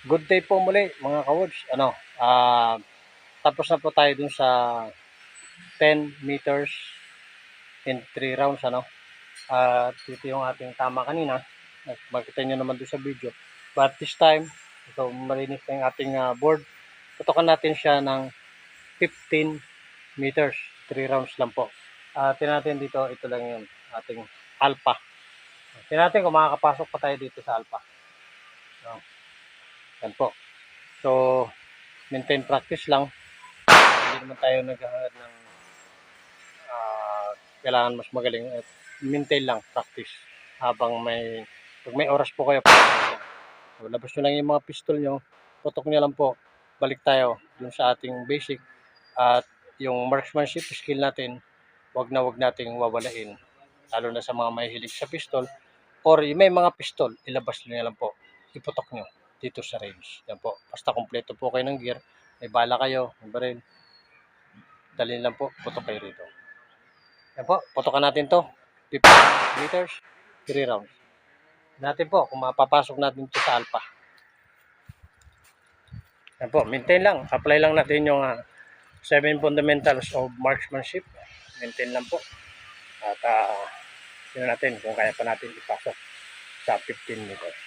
Good day po muli mga ka-woods. Tapos na po tayo dun sa 10 meters in 3 rounds. Dito yung ating tama kanina. Makita nyo naman dun sa video. But this time, so malinis na yung ating board. Putokan natin siya ng 15 meters. 3 rounds lang po. Tingnan natin dito, ito lang yun. Ating alpha. Tingnan natin kung makakapasok pa tayo dito sa alpha. Yan po. So, maintain practice lang. Hindi naman tayo naghahangad ng kailangan mas magaling. Maintain lang, practice. Pag may oras po kayo, so, labas nyo lang yung mga pistol nyo, putok nyo lang po, balik tayo dun sa ating basic. At yung marksmanship skill natin, wag nating wawalain. Lalo na sa mga mahihilig sa pistol, or may mga pistol, ilabas nyo lang po, iputok nyo dito sa range. Yan po. Basta kompleto po kayo ng gear, may bala kayo, may baril, dalhin lang po, putok kayo rito. Yan po, putokan natin to. 15 meters, 3 rounds. Natin po kung mapapasok natin ito sa alpha. Yan po, maintain lang. Apply lang natin yung 7 fundamentals of marksmanship. Maintain lang po. At tingnan natin kung kaya pa natin ipasok sa 15 meters.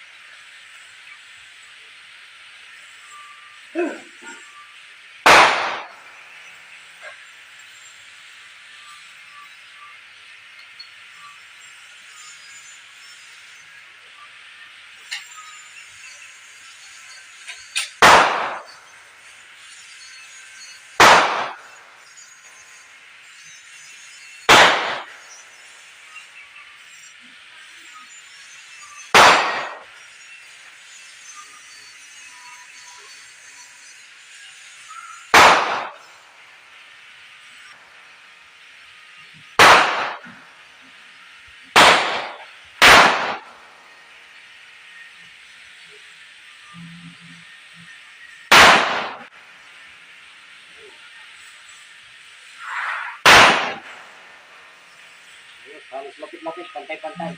Halos lapit-lapit, pantay-pantay.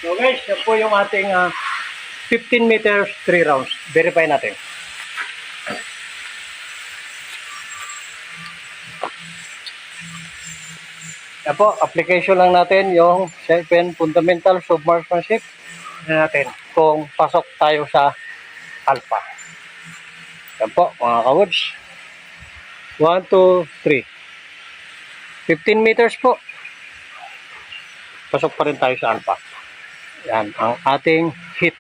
So guys, yan po yung ating 15 meters, 3 rounds. Verify natin. Yan po, application lang natin yung 7 fundamentals of marksmanship. Yan natin kung pasok tayo sa alpha. Yan po, mga ka-woods. 1, 2, 3. 15 meters po. Pasok pa rin tayo sa alpha. Yan ang ating hit.